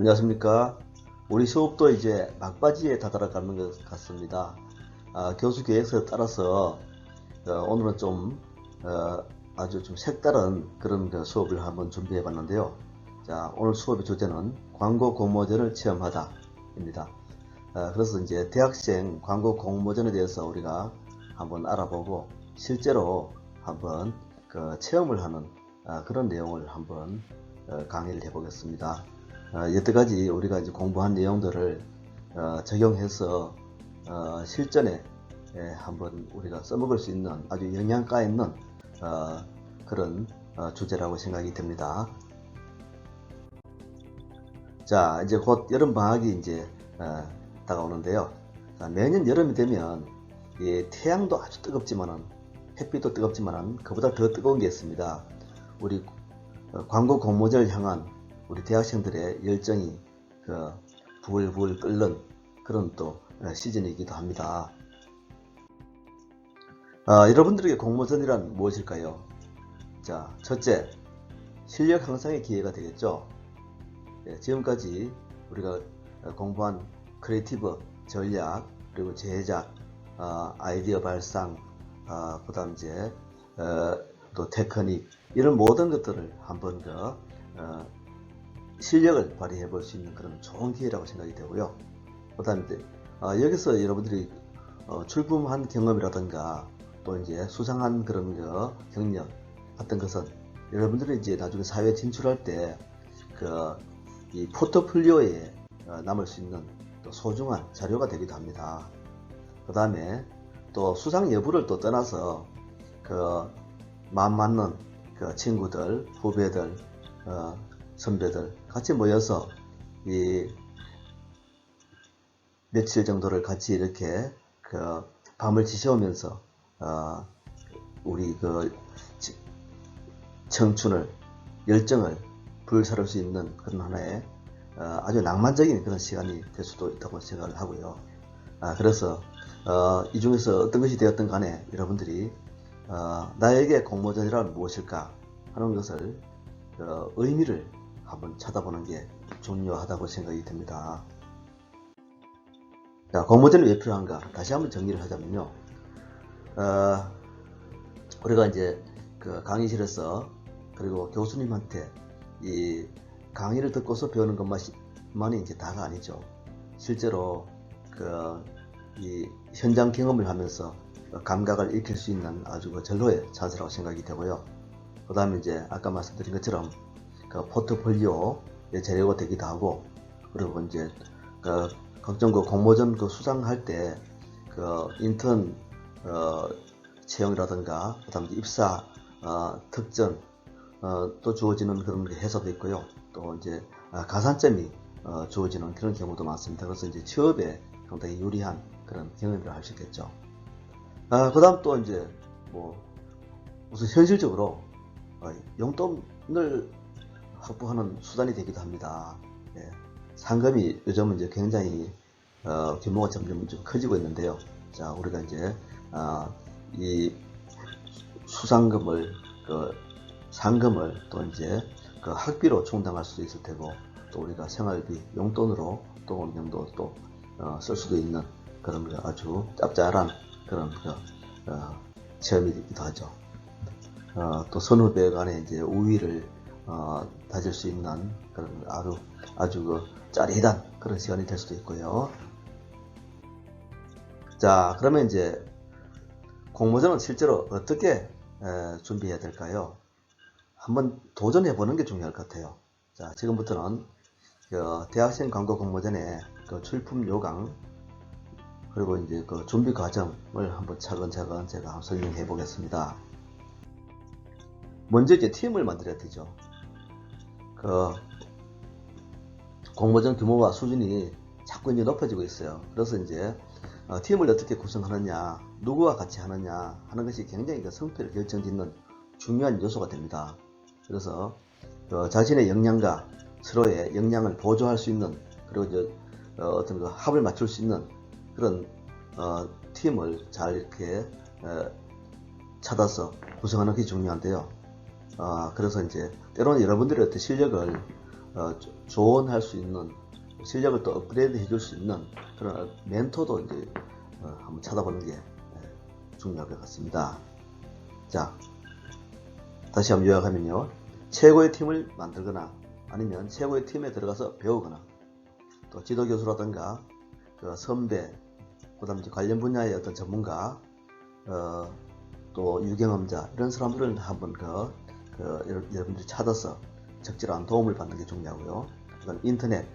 안녕하십니까. 우리 수업도 이제 막바지에 다다라가는 것 같습니다. 교수 계획서에 따라서 오늘은 좀 아주 좀 색다른 그런 그 수업을 한번 준비해 봤는데요. 자, 오늘 수업의 주제는 광고 공모전을 체험하다입니다. 그래서 이제 대학생 광고 공모전에 대해서 우리가 한번 알아보고 실제로 한번 그 체험을 하는 그런 내용을 한번 강의를 해 보겠습니다. 여태까지 우리가 이제 공부한 내용들을 적용해서 실전에 한번 우리가 써먹을 수 있는 아주 영양가 있는 그런 주제라고 생각이 됩니다. 자, 이제 곧 여름 방학이 이제 다가오는데요. 자, 매년 여름이 되면 태양도 아주 뜨겁지만은 햇빛도 뜨겁지만은 그보다 더 뜨거운 게 있습니다. 우리 광고 공모전을 향한 우리 대학생들의 열정이 부글부글 끓는 그런 또 시즌이기도 합니다. 여러분들에게 공모전이란 무엇일까요? 자, 첫째, 실력 향상의 기회가 되겠죠. 지금까지 우리가 공부한 크리에이티브, 전략, 그리고 제작, 아이디어 발상, 그 다음 이제 또 테크닉, 이런 모든 것들을 한번 더 실력을 발휘해 볼 수 있는 그런 좋은 기회라고 생각이 되고요. 그 다음에 여기서 여러분들이 출품한 경험이라든가 또 이제 수상한 그런 경력 같은 것은 여러분들이 이제 나중에 사회에 진출할 때 이 포트폴리오에 남을 수 있는 또 소중한 자료가 되기도 합니다. 그 다음에 또 수상 여부를 또 떠나서 마음 맞는 친구들, 후배들, 선배들 같이 모여서 이 며칠 정도를 같이 이렇게 밤을 지새우면서 우리 청춘을, 열정을 불사를 수 있는 그런 하나의 아주 낭만적인 그런 시간이 될 수도 있다고 생각을 하고요. 그래서 이 중에서 어떤 것이 되었든 간에 여러분들이 나에게 공모전이란 무엇일까 하는 것을 의미를 한번 찾아보는 게 중요하다고 생각이 됩니다. 자, 공모전이 왜 필요한가? 다시 한번 정리를 하자면요. 우리가 이제 강의실에서 그리고 교수님한테 이 강의를 듣고서 배우는 것만이 이제 다가 아니죠. 실제로 이 현장 경험을 하면서 감각을 익힐 수 있는 아주 절호의 찬스라고 생각이 되고요. 그 다음에 이제 아까 말씀드린 것처럼 포트폴리오의 재료가 되기도 하고, 그리고 이제 각종 공모전 수상할 때 인턴 채용이라든가 그 다음에 입사 특전 또 주어지는 그런 해석도 있고요. 또 이제 가산점이 주어지는 그런 경우도 많습니다. 그래서 이제 취업에 상당히 유리한 그런 경험이라고 할 수 있겠죠. 그 다음 또 이제 우선 현실적으로 용돈을 확보하는 수단이 되기도 합니다. 상금이 요즘은 이제 굉장히 규모가 점점 좀 커지고 있는데요. 자, 우리가 이제 이 수상금을 상금을 또 이제 학비로 충당할 수도 있을 테고, 또 우리가 생활비 용돈으로 또 어느 정도 또 쓸 수도 있는 그런 아주 짭짤한 그런 체험이기도 하죠. 또 선후배 간의 이제 우위를 다질 수 있는 그런 아주 짜릿한 그런 시간이 될 수도 있고요. 자, 그러면 이제 공모전은 실제로 어떻게 준비해야 될까요? 한번 도전해 보는 게 중요할 것 같아요. 자, 지금부터는 대학생 광고 공모전의 출품 요강, 그리고 이제 준비 과정을 한번 차근차근 제가 한번 설명해 보겠습니다. 먼저 이제 팀을 만들어야 되죠. 공모전 규모와 수준이 자꾸 이제 높아지고 있어요. 그래서 이제 팀을 어떻게 구성하느냐, 누구와 같이 하느냐 하는 것이 굉장히 성패를 결정짓는 중요한 요소가 됩니다. 그래서 자신의 역량과 서로의 역량을 보조할 수 있는, 그리고 어떤 합을 맞출 수 있는 그런 팀을 잘 이렇게 찾아서 구성하는 게 중요한데요. 그래서 이제 때로는 여러분들의 어떤 실력을 조언할 수 있는, 실력을 또 업그레이드 해줄 수 있는 그런 멘토도 이제 한번 찾아보는 게 중요할 것 같습니다. 자, 다시 한번 요약하면요. 최고의 팀을 만들거나 아니면 최고의 팀에 들어가서 배우거나 또 지도교수라든가 그 선배, 그 다음에 관련 분야의 어떤 전문가, 또 유경험자, 이런 사람들을 한번 여러분들이 찾아서 적절한 도움을 받는 게 중요하고요. 그다음 인터넷,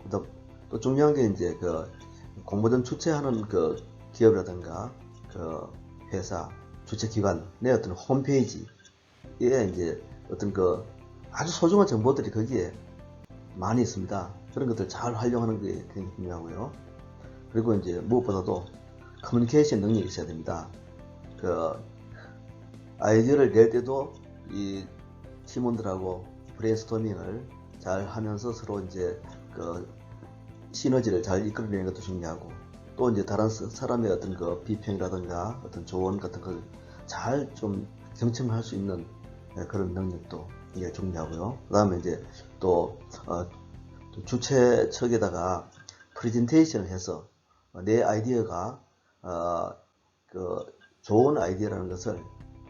또 중요한 게 이제 공모전 주최하는 기업이라든가 회사, 주최기관의 어떤 홈페이지에 이제 어떤 아주 소중한 정보들이 거기에 많이 있습니다. 그런 것들 잘 활용하는 게 굉장히 중요하고요. 그리고 이제 무엇보다도 커뮤니케이션 능력이 있어야 됩니다. 아이디어를 낼 때도 이 팀원들하고 브레인스토밍을 잘 하면서 서로 이제 시너지를 잘 이끌어내는 것도 중요하고, 또 이제 다른 사람의 어떤 비평이라든가 어떤 조언 같은 걸 잘 좀 경청할 수 있는 그런 능력도 이게 중요하고요. 그 다음에 이제 또 주최 측에다가 프레젠테이션을 해서 내 아이디어가 좋은 아이디어라는 것을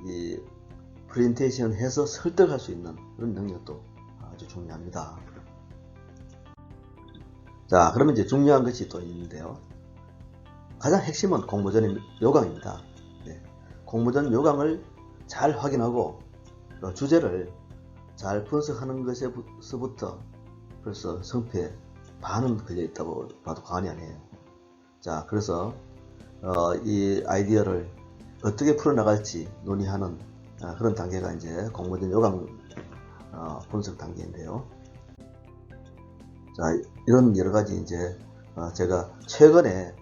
이 프레젠테이션 해서 설득할 수 있는 그런 능력도 아주 중요합니다. 자, 그러면 이제 중요한 것이 또 있는데요. 가장 핵심은 공모전 요강입니다. 공모전 요강을 잘 확인하고 주제를 잘 분석하는 것에서부터 벌써 성패에 반은 걸려 있다고 봐도 과언이 아니에요. 자, 그래서 이 아이디어를 어떻게 풀어나갈지 논의하는 그런 단계가 이제 공모전 요강 분석 단계인데요. 자, 이런 여러 가지 이제 제가 최근에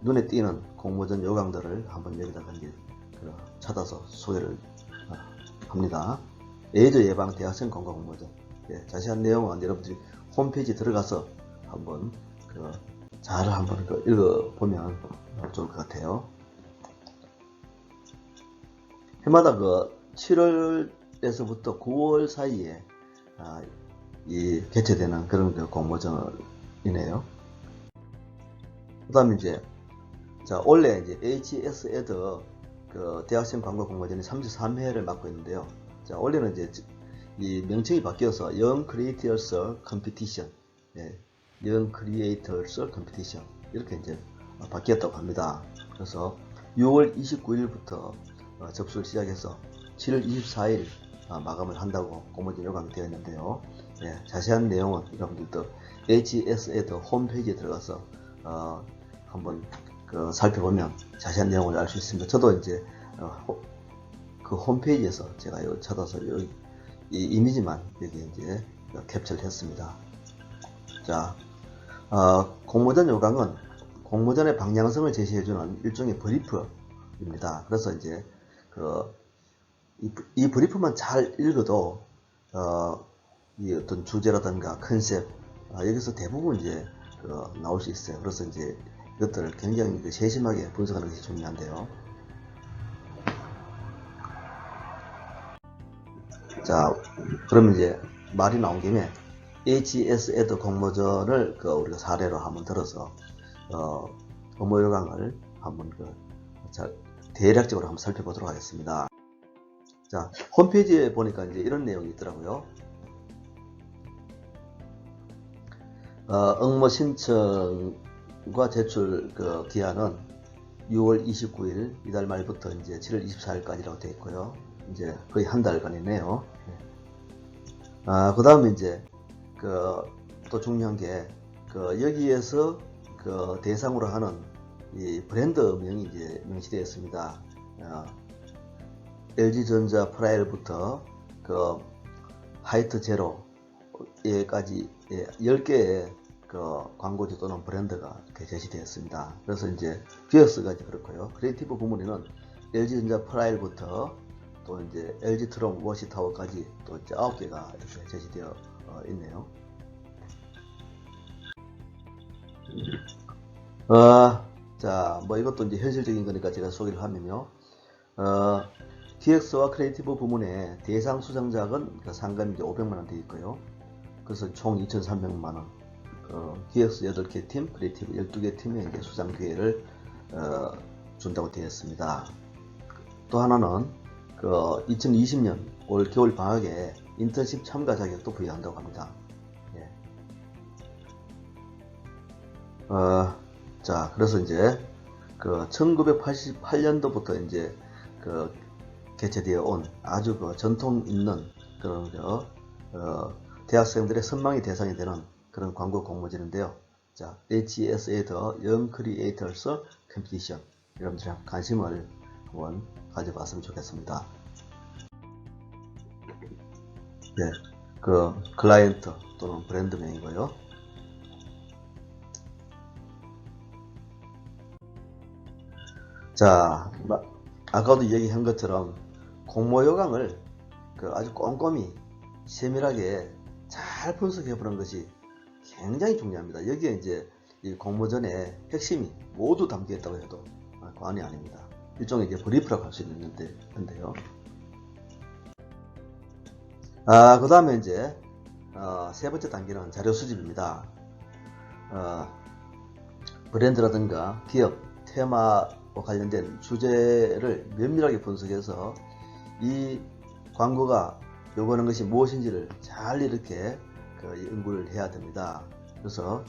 눈에 띄는 공모전 요강들을 한번 여기다가 이제 찾아서 소개를 합니다. 에이즈 예방 대학생 공과 공모전. 자세한 내용은 여러분들이 홈페이지 들어가서 한번 잘 한번 읽어보면 좋을 것 같아요. 해마다 7월에서부터 9월 사이에 개최되는 그런 공모전이네요. 그 다음에 이제 올해 이제 HSED 대학생 광고 공모전이 33회를 맡고 있는데요. 자, 올해는 이제 이 명칭이 바뀌어서 Young Creators Competition, Young Creators Competition 이렇게 이제 바뀌었다고 합니다. 그래서 6월 29일부터 접수를 시작해서 7월 24일 마감을 한다고 공모전 요강이 되어 있는데요. 자세한 내용은 여러분들도 HSED 홈페이지에 들어가서 한번 살펴보면 자세한 내용을 알 수 있습니다. 저도 이제 그 홈페이지에서 제가 이거 찾아서 이 이미지만 여기 이제 캡처를 했습니다. 자, 공모전 요강은 공모전의 방향성을 제시해주는 일종의 브리프입니다. 그래서 이제 이 브리프만 잘 읽어도 이 어떤 주제라든가 컨셉 여기서 대부분 이제 나올 수 있어요. 그래서 이제 이것들을 굉장히 세심하게 분석하는 것이 중요한데요. 자, 그러면 이제 말이 나온 김에 HSED 공모전을 우리가 사례로 한번 들어서 업무 요강을 한번 대략적으로 한번 살펴보도록 하겠습니다. 자, 홈페이지에 보니까 이제 이런 내용이 있더라고요. 응모 신청과 제출 기한은 6월 29일 이달 말부터 이제 7월 24일까지라고 되어 있고요. 이제 거의 한 달간이네요. 그 다음에 이제 또 중요한 게 여기에서 대상으로 하는 이 브랜드명이 이제 명시되어 있습니다. LG전자 프라일부터 화이트 제로에까지 10개의 광고주 또는 브랜드가 이렇게 제시되어 있습니다. 그래서 이제 기어스가 이제 그렇고요. 크리에이티브 부문에는 LG전자 프라일부터 또 이제 LG트론 워시타워까지 또 이제 9개가 이렇게 제시되어 있네요. 자, 뭐 이것도 이제 현실적인 거니까 제가 소개를 하면요. 기획서와 크리에이티브 부문의 대상 수상작은 그 상금이 이제 500만원 되어 있고요. 그래서 총 2,300만원. 기획서 8개 팀, 크리에이티브 12개 팀에 이제 수상 기회를 준다고 되어 있습니다. 또 하나는 그 2020년 올 겨울 방학에 인턴십 참가 자격도 부여한다고 합니다. 예. 자, 그래서 이제 그 1988년도부터 이제 그 개최되어 온 아주 그 전통 있는 그런 대학생들의 선망이 대상이 되는 그런 광고 공모전인데요. 자, HSA 더 Young Creators Competition. 여러분들이 관심을 한번 가져봤으면 좋겠습니다. 네, 그 클라이언트 또는 브랜드명이고요. 자, 아까도 얘기한 것처럼 공모 요강을 아주 꼼꼼히 세밀하게 잘 분석해 보는 것이 굉장히 중요합니다. 여기에 이제 이 공모전의 핵심이 모두 담겨 있다고 해도 과언이 아닙니다. 일종의 이제 브리프라고 할 수 있는데요. 그 다음에 이제 세 번째 단계는 자료 수집입니다. 브랜드라든가 기업, 테마와 관련된 주제를 면밀하게 분석해서 이 광고가 요구하는 것이 무엇인지를 잘 이렇게 연구를 해야 됩니다. 그래서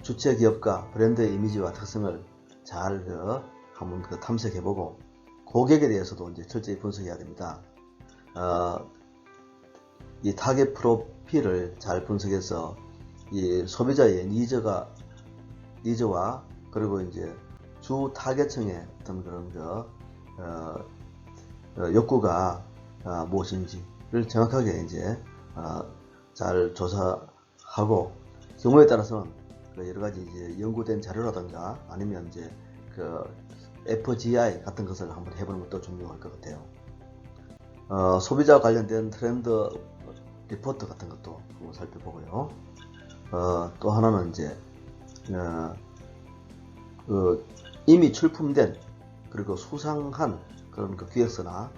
주체 기업과 브랜드의 이미지와 특성을 잘 한번 탐색해보고 고객에 대해서도 이제 철저히 분석해야 됩니다. 이 타겟 프로필을 잘 분석해서 이 소비자의 니즈와 그리고 이제 주 타겟층의 어떤 그런 욕구가 무엇인지를 정확하게 이제 잘 조사하고 경우에 따라서는 여러 가지 이제 연구된 자료라든가 아니면 이제 FGI 같은 것을 한번 해보는 것도 중요할 것 같아요. 소비자 관련된 트렌드 리포트 같은 것도 한번 살펴보고요. 또 하나는 이제 이미 출품된 그리고 수상한 그런 기획서나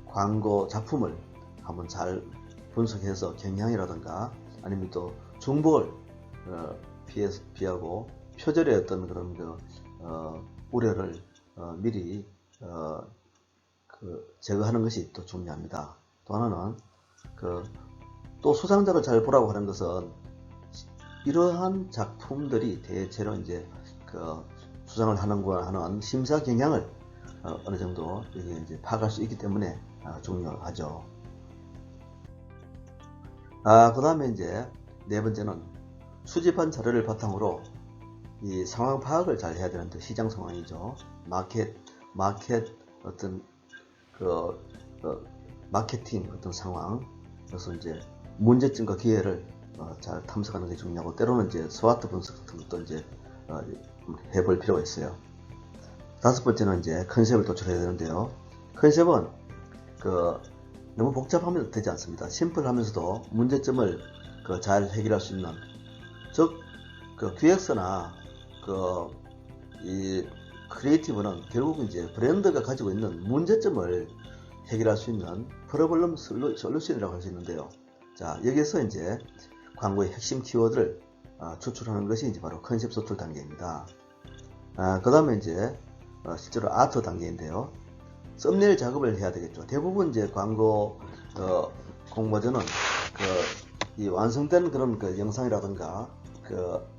광고 작품을 한번 잘 분석해서 경향이라든가 아니면 또 중복을 피하고 표절의 어떤 그런 우려를 미리 제거하는 것이 또 중요합니다. 또 하나는 또 수상작을 잘 보라고 하는 것은 이러한 작품들이 대체로 이제 수상을 하는 심사 경향을 어느 정도 이제 파악할 수 있기 때문에 중요하죠. 그 다음에 이제 네 번째는 수집한 자료를 바탕으로 이 상황 파악을 잘 해야 되는데 시장 상황이죠. 마켓 어떤 마케팅 어떤 상황, 그래서 이제 문제점과 기회를 잘 탐색하는 게 중요하고 때로는 이제 스와트 분석 같은 것도 이제 해볼 필요가 있어요. 다섯 번째는 이제 컨셉을 도출해야 되는데요. 컨셉은 너무 복잡하면 되지 않습니다. 심플하면서도 문제점을 잘 해결할 수 있는, 즉 기획서나 이 크리에이티브는 결국 이제 브랜드가 가지고 있는 문제점을 해결할 수 있는 프로블럼 솔루션이라고 할 수 있는데요. 자, 여기서 이제 광고의 핵심 키워드를 추출하는 것이 이제 바로 컨셉 소출 단계입니다. 그 다음에 이제 실제로 아트 단계인데요. 썸네일 작업을 해야 되겠죠. 대부분 이제 광고 공모전은 이 완성된 그런 영상이라든가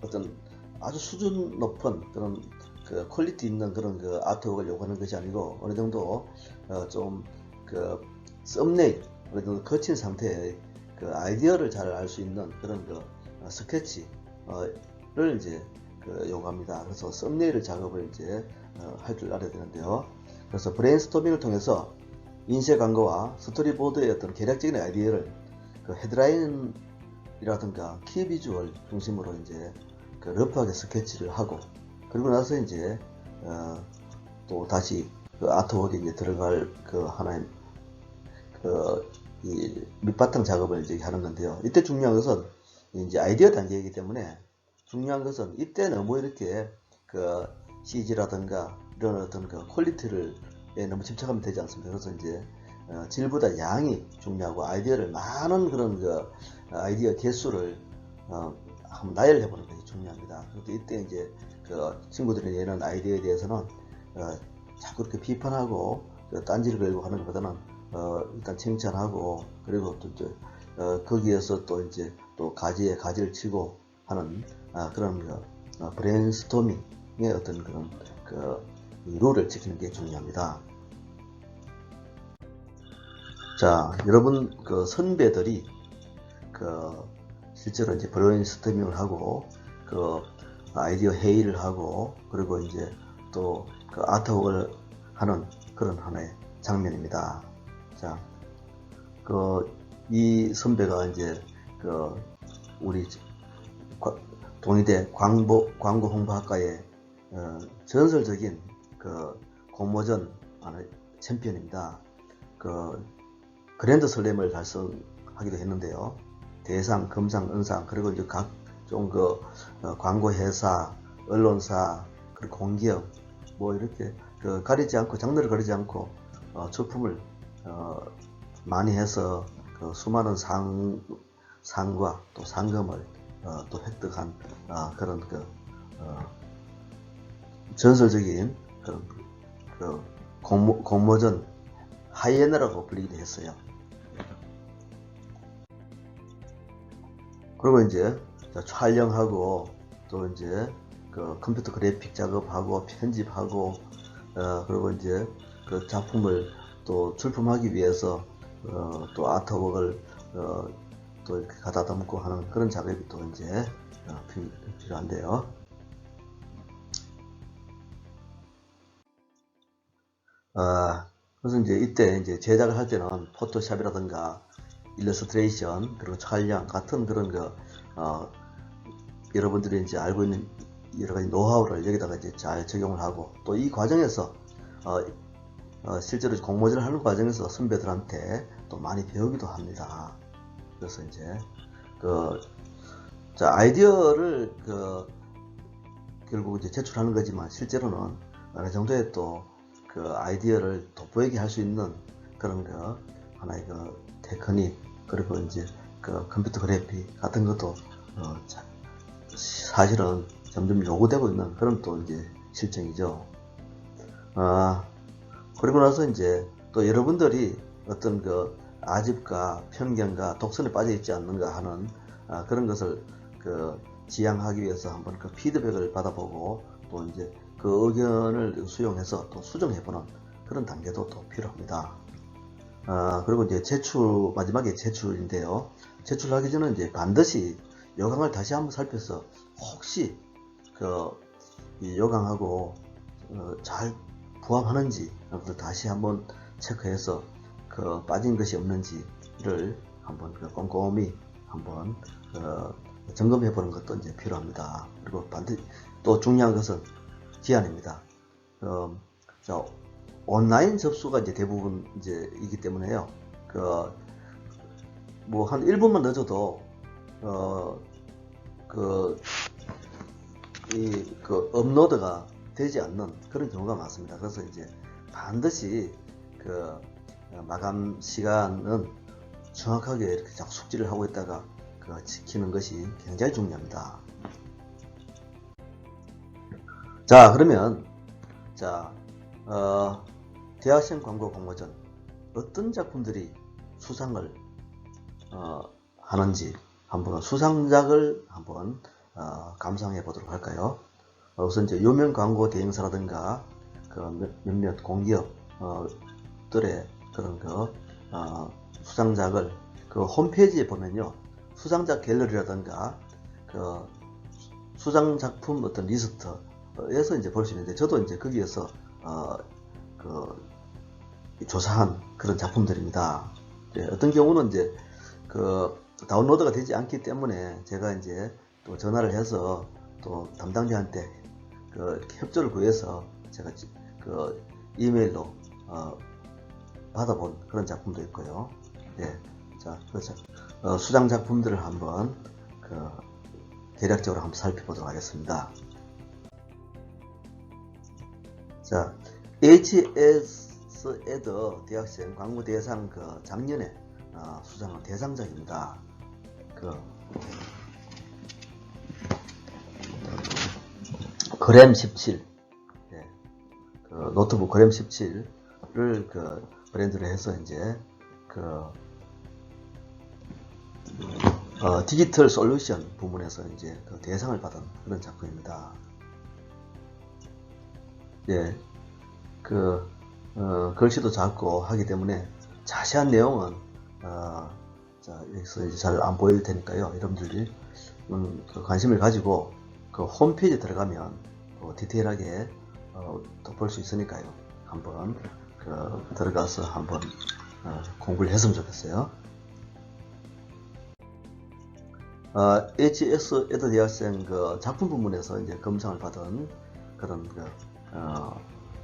어떤 아주 수준 높은 그런 퀄리티 있는 그런 아트웍을 요구하는 것이 아니고 어느 정도 좀 썸네일 어느 정도 거친 상태의 아이디어를 잘 알 수 있는 그런 스케치를 이제 요구합니다. 그래서 썸네일 작업을 이제 할 줄 알아야 되는데요. 그래서 브레인스토밍을 통해서 인쇄 광고와 스토리보드의 어떤 계략적인 아이디어를 헤드라인이라든가 키 비주얼 중심으로 이제 러프하게 스케치를 하고, 그리고 나서 이제 또 다시 아트웍에 이제 들어갈 하나의 이 밑바탕 작업을 이제 하는 건데요. 이때 중요한 것은 이제 아이디어 단계이기 때문에 중요한 것은 이때 너무 이렇게 CG라든가 이런 어떤 퀄리티를 너무 집착하면 되지 않습니다. 그래서 이제 질보다 양이 중요하고 아이디어를 많은 그런 그 아이디어 개수를 한번 나열해 보는 것이 중요합니다. 그런데 이때 이제 그 친구들이 내는 아이디어에 대해서는 자꾸 이렇게 비판하고 딴지를 걸고 하는 것보다는 일단 칭찬하고 그리고 또 이제 거기에서 또 이제 또 가지에 가지를 치고 하는 그런 브레인스토밍의 어떤 그런 그 룰을 지키는 게 중요합니다. 자, 여러분 그 선배들이 그 실제로 이제 브레인스토밍을 하고 그 아이디어 회의를 하고 그리고 이제 또 그 아트웍을 하는 그런 하나의 장면입니다. 자, 이 선배가 이제 우리 동의대 광고 홍보학과의 전설적인 공모전 챔피언입니다. 그랜드 슬램을 달성하기도 했는데요. 대상, 금상, 은상, 그리고 이제 각종 광고 회사, 언론사, 그리고 공기업, 뭐 이렇게 가리지 않고, 장르를 가리지 않고, 출품을, 많이 해서, 수많은 상과 또 상금을, 또 획득한, 그런, 전설적인, 공모전 하이에나라고 불리기도 했어요. 그리고 이제 촬영하고 또 이제 컴퓨터 그래픽 작업하고 편집하고 그리고 이제 그 작품을 또 출품하기 위해서 또 아트웍을 또 이렇게 가다 담고 하는 그런 작업이 또 이제 필요한데요. 그래서 이제 이때 이제 제작을 할 때는 포토샵이라든가 일러스트레이션 그리고 촬영 같은 그런 여러분들이 이제 알고 있는 여러 가지 노하우를 여기다가 이제 잘 적용을 하고 또 이 과정에서 실제로 공모전을 하는 과정에서 선배들한테 또 많이 배우기도 합니다. 그래서 이제 아이디어를 결국 이제 제출하는 거지만 실제로는 어느 정도의 또 아이디어를 돋보이게 할 수 있는 그런 하나의 테크닉 그리고 이제 컴퓨터 그래픽 같은 것도 사실은 점점 요구되고 있는 그런 또 이제 실정이죠. 그리고 나서 이제 또 여러분들이 어떤 아집과 편견과 독선에 빠져 있지 않는가 하는 그런 것을 지향하기 위해서 한번 피드백을 받아보고 또 이제 그 의견을 수용해서 또 수정해보는 그런 단계도 또 필요합니다. 그리고 이제 마지막에 제출인데요. 제출하기 전에 이제 반드시 요강을 다시 한번 살펴서 혹시 이 요강하고 잘 부합하는지 다시 한번 체크해서 빠진 것이 없는지를 한번 꼼꼼히 한번 점검해 보는 것도 이제 필요합니다. 그리고 반드시 또 중요한 것은 기한입니다. 온라인 접수가 이제 대부분 이제 이기 때문에요. 뭐 한 1분만 늦어도 업로드가 되지 않는 그런 경우가 많습니다. 그래서 이제 반드시 마감 시간은 정확하게 이렇게 숙지를 하고 있다가 지키는 것이 굉장히 중요합니다. 자, 그러면 대학생 광고 공모전 어떤 작품들이 수상을 하는지 한번 수상작을 한번 감상해 보도록 할까요? 우선 이제 유명 광고 대행사라든가 몇몇 공기업들의 그런 수상작을 홈페이지에 보면요, 수상작 갤러리라든가 수상작품 어떤 리스트에서 이제 볼 수 있는데, 저도 이제 거기에서 조사한 그런 작품들입니다. 어떤 경우는 이제 다운로드가 되지 않기 때문에 제가 이제 또 전화를 해서 또 담당자한테 협조를 구해서 제가 이메일로 받아본 그런 작품도 있고요. 네, 자, 그래서 수상 작품들을 한번 대략적으로 한번 살펴보도록 하겠습니다. 자, HSC HGS 에더 대학생 광고 대상 그 작년에 수상한 대상작입니다. 그램 17, 예, 노트북 그램 17를 브랜드로 해서 이제 디지털 솔루션 부문에서 이제 대상을 받은 그런 작품입니다. 예, 글씨도 작고 하기 때문에 자세한 내용은 자, 여기서 이제 잘 안 보일 테니까요. 여러분들이 관심을 가지고 홈페이지에 들어가면 디테일하게 또 볼 수 있으니까요. 한번 들어가서 한번 공부를 했으면 좋겠어요. HS 에더 대학생 작품 부문에서 이제 금상을 받은 그런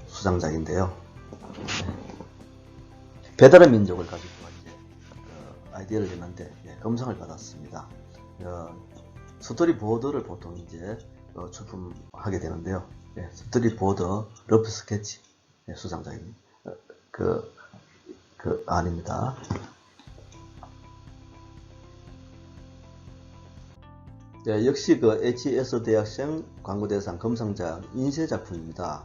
수상작인데요. 배달의 민족을 가지고 이제 아이디어를 냈는데 금상을 받았습니다. 스토리보드를 보통 이제 출품하게 되는데요. 스토리보드 러프 스케치 수상작입니다. 아닙니다. 역시 HS 대학생 광고대상 금상작 인쇄 작품입니다.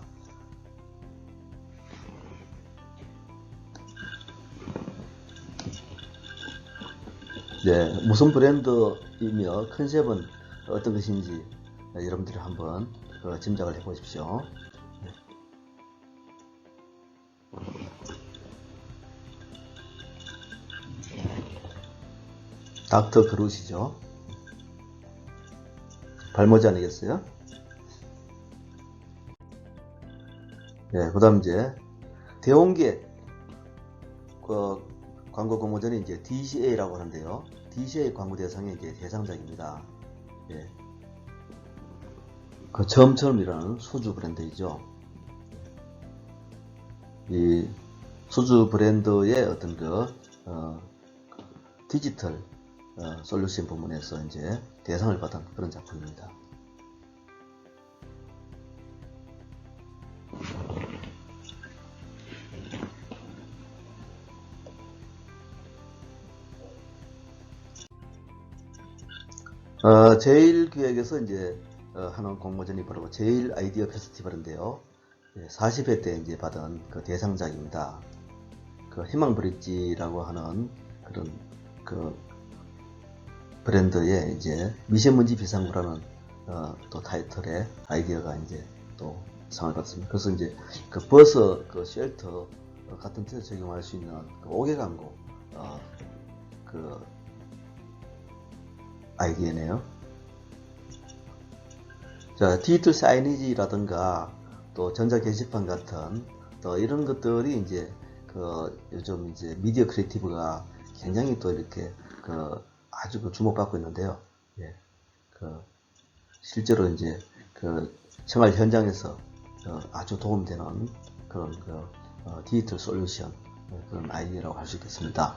무슨 브랜드이며 컨셉은 어떤 것인지 여러분들이 한번 짐작을 해 보십시오. 닥터 그루시죠. 발모자 아니겠어요? 그 다음 이제 대홍기획 광고 공모전이 이제 DCA라고 하는데요. DCA 광고 대상의 이제 대상작입니다. 처음처럼이라는 수주 브랜드이죠. 이 수주 브랜드의 어떤 디지털 솔루션 부문에서 이제 대상을 받은 그런 작품입니다. 제일기획에서 이제 하는 공모전이 바로 제일 아이디어 페스티벌인데요. 40회 때 이제 받은 대상작입니다. 희망 브릿지라고 하는 그런 브랜드의 이제 미세먼지 비상구라는 또 타이틀의 아이디어가 이제 또 상을 받습니다. 그래서 이제 버스 쉘터 같은 데서 적용할 수 있는 5개 광고 아이디어네요. 자, 디지털 사이니지라든가 또 전자 게시판 같은 또 이런 것들이 이제 요즘 이제 미디어 크리에이티브가 굉장히 또 이렇게 아주 주목받고 있는데요. 실제로 이제 생활 현장에서 아주 도움되는 그런 디지털 솔루션 그런 아이디어라고 할 수 있겠습니다.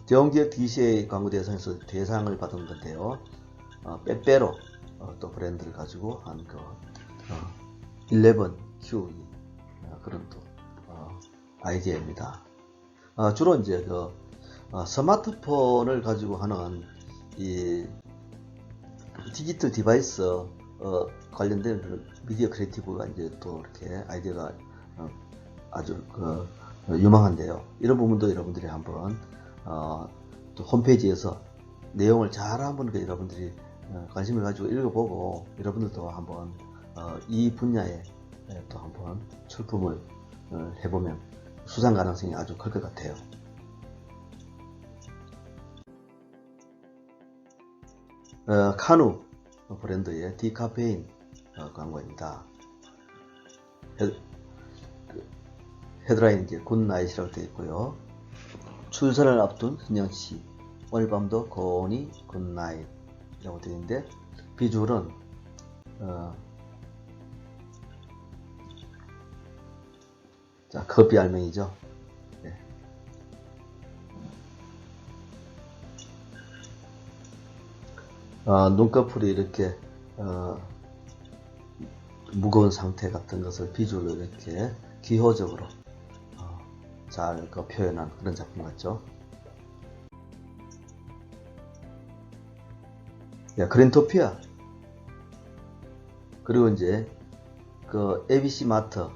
대형기업 DCA 광고 대상에서 대상을 받은 건데요. 빼빼로 또 브랜드를 가지고 한 11QE 그런 또 아이디어입니다. 주로 이제 스마트폰을 가지고 하는 이 디지털 디바이스 관련된 미디어 크리에이티브가 이제 또 이렇게 아이디어가 아주 유망한데요. 이런 부분도 여러분들이 한번 또 홈페이지에서 내용을 잘 한번 여러분들이 관심을 가지고 읽어보고 여러분들도 한번 이 분야에 또 한번 출품을 해보면 수상 가능성이 아주 클 것 같아요. 카누 브랜드의 디카페인 광고입니다. 헤드라인 이제 굿나잇이라고 되어 있고요. 출산을 앞둔 신영씨 오늘 밤도 고온이 굿나잇이라고 되어 있는데 비주얼은 자, 커피 알맹이죠. 눈꺼풀이 이렇게 무거운 상태 같은 것을 비주얼로 이렇게 기호적으로 잘 표현한 그런 작품 같죠. 그린토피아, 그리고 이제 그 ABC 마트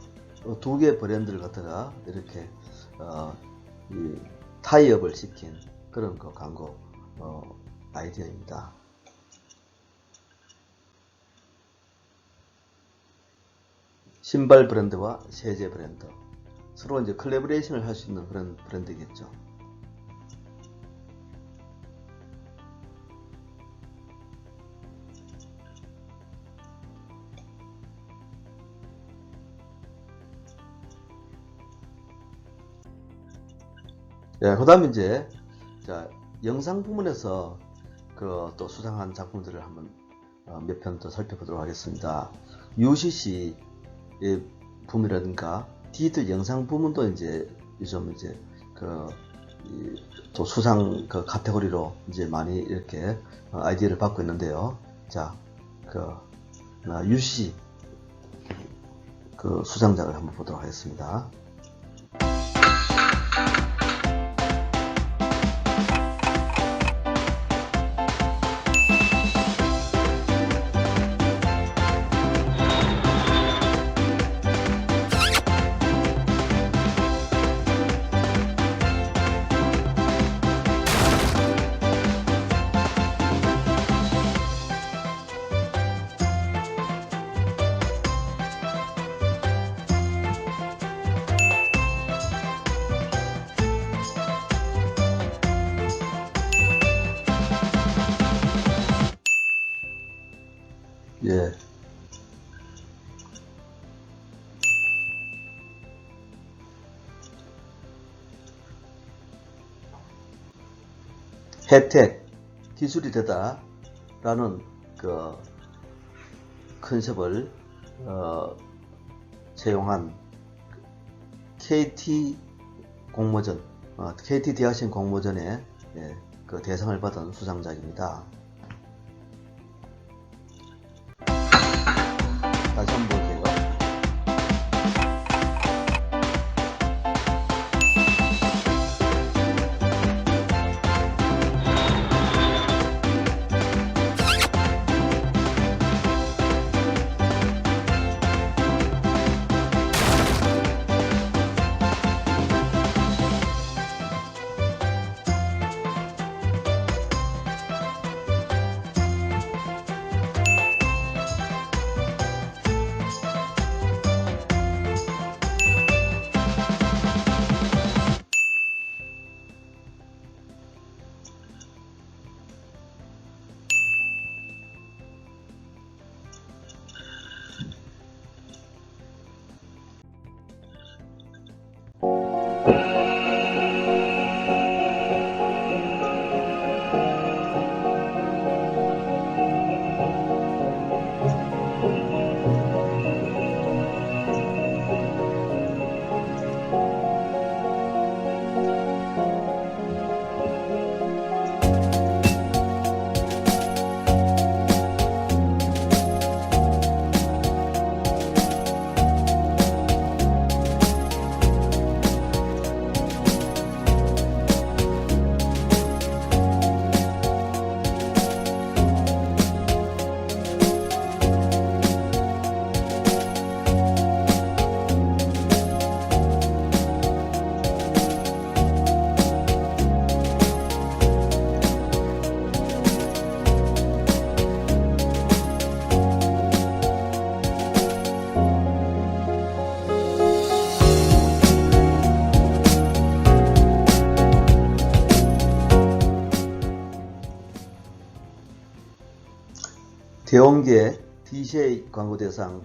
두 개 브랜드를 갖다가 이렇게 이 타이업을 시킨 그런 그 광고 아이디어입니다. 신발 브랜드와 세제 브랜드, 서로 이제 컬래버레이션을 할 수 있는 그런 브랜드겠죠. 그 다음에 이제 영상 부문에서 그 또 수상한 작품들을 한번 몇 편 더 살펴보도록 하겠습니다. UCC 부문이라든가 디지털 영상 부문도 이제 요즘 이제 또 수상 그 카테고리로 이제 많이 이렇게 아이디어를 받고 있는데요. UCC 그 수상작을 한번 보도록 하겠습니다. 혜택, 기술이 되다 라는 그 컨셉을 채용한 KT 공모전, KT 대학생 공모전에 그 대상을 받은 수상작입니다. 다시 한번 볼게요. 대원계 DCA 광고대상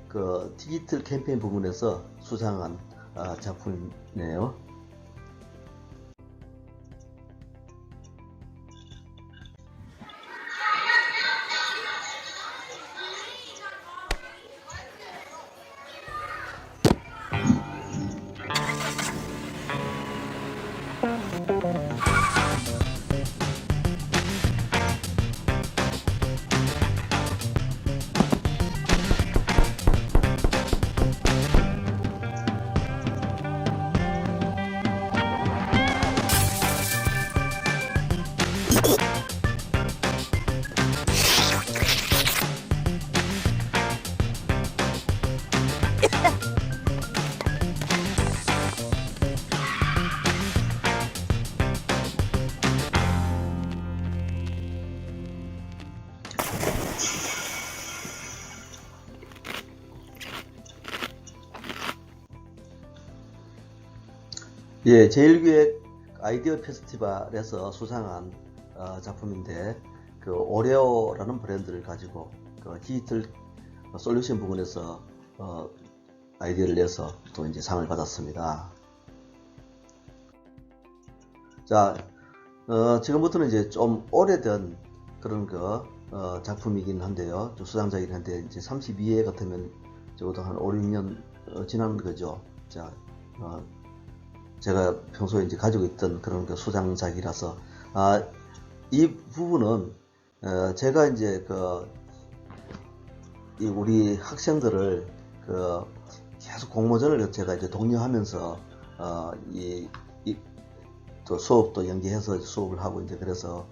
그 디지털 캠페인 부분에서 수상한 작품이네요. 예, 제일기획 아이디어 페스티벌에서 수상한 작품인데, 그 오레오라는 브랜드를 가지고 그 디지털 솔루션 부분에서 아이디어를 내서 또 이제 상을 받았습니다. 자, 지금부터는 이제 좀 오래된 그런 작품이긴 한데요. 좀 수상작이긴 한데, 이제 32회 같으면 적어도 한 5, 6년 지난 거죠. 자, 제가 평소에 이제 가지고 있던 그런 수상작이라서, 이 부분은, 제가 이제 우리 학생들을 계속 공모전을 제가 이제 독려하면서, 또 수업도 연계해서 수업을 하고 이제 그래서,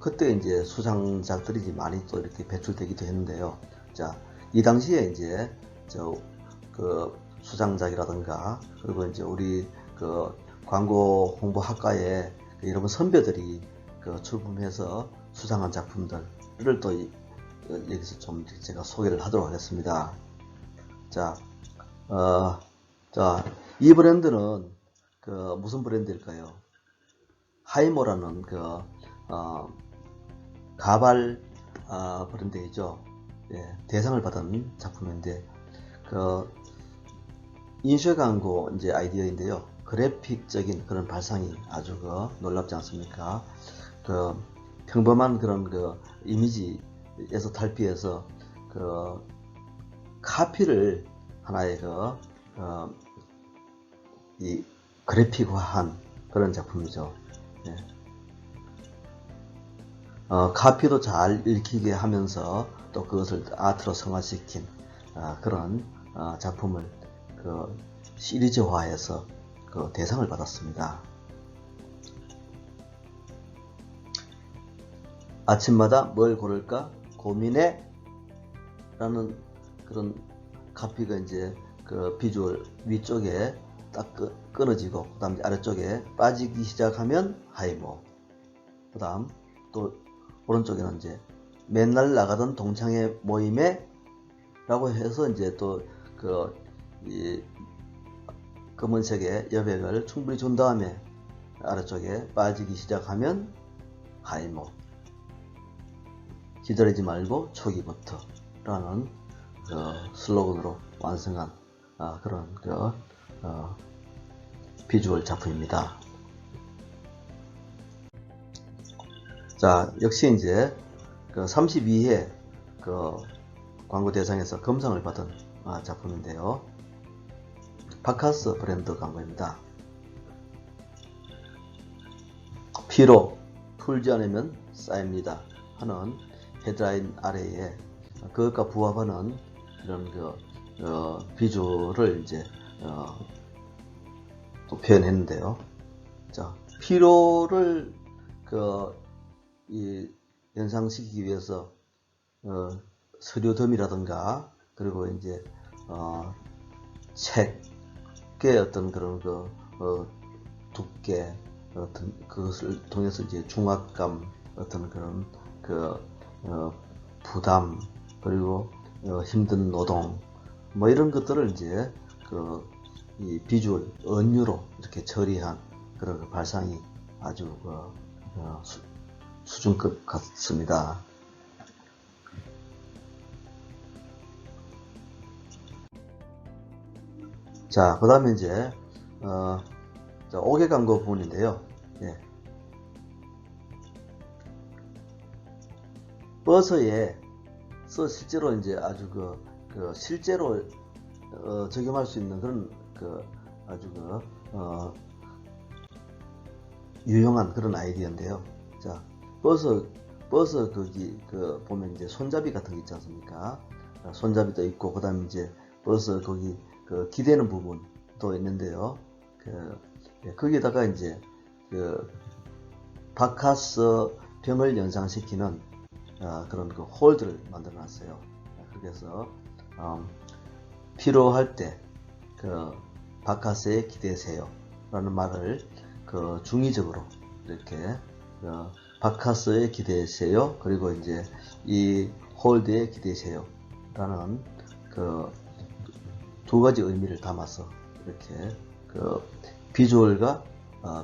그때 이제 수상작들이 많이 또 이렇게 배출되기도 했는데요. 자, 이 당시에 이제 수상작이라든가, 그리고 이제 우리 광고 홍보학과의 여러분 선배들이 출품해서 수상한 작품들을 또 여기서 좀 제가 소개를 하도록 하겠습니다. 자, 이 브랜드는 무슨 브랜드일까요? 하이모라는 가발 브랜드이죠. 예, 대상을 받은 작품인데, 인쇄 광고 이제 아이디어인데요. 그래픽적인 그런 발상이 아주 놀랍지 않습니까? 평범한 그런 이미지에서 탈피해서 카피를 하나의 이 그래픽화한 그런 작품이죠. 예. 카피도 잘 읽히게 하면서 또 그것을 아트로 성화시킨 그런 작품을 시리즈화해서 대상을 받았습니다. 아침마다 뭘 고를까 고민해 라는 그런 카피가 이제 비주얼 위쪽에 딱 끊어지고, 그 다음 아래쪽에 빠지기 시작하면 하이모, 그 다음 또 오른쪽에는 이제 맨날 나가던 동창회 모임에 라고 해서 이제 또 이 검은색의 여백을 충분히 준 다음에 아래쪽에 빠지기 시작하면 하이모, 기다리지 말고 초기부터 라는 슬로건으로 완성한 그런 비주얼 작품입니다. 자, 역시 이제 32회 광고 대상에서 금상을 받은 작품인데요. 바카스 브랜드 광고입니다. 피로 풀지 않으면 쌓입니다 하는 헤드라인 아래에 그것과 부합하는 이런 비주얼을 이제 또 표현했는데요. 자, 피로를 연상시키기 위해서 서류덤이라든가, 그리고 이제 책의 어떤 그런 두께, 그것을 통해서 이제 중압감, 어떤 그런 부담, 그리고 힘든 노동, 뭐 이런 것들을 이제 이 비주얼 은유로 이렇게 처리한 그런 발상이 아주 수준급 같습니다. 자, 그 다음에 이제 5개 광고 부분인데요. 예. 버스에서 실제로 이제 아주 실제로 적용할 수 있는 그런 아주 유용한 그런 아이디어인데요. 자, 버스 거기 보면 이제 손잡이 같은 게 있지 않습니까? 손잡이도 있고, 그 다음에 이제 버스 거기 기대는 부분도 있는데요. 거기에다가 이제 바카스 병을 연상시키는 그런 홀드를 만들어 놨어요. 그래서 필요할 때 바카스에 기대세요 라는 말을 중의적으로 이렇게 바카스에 기대세요, 그리고 이제 이 홀드에 기대세요 라는 두 가지 의미를 담아서 이렇게 비주얼과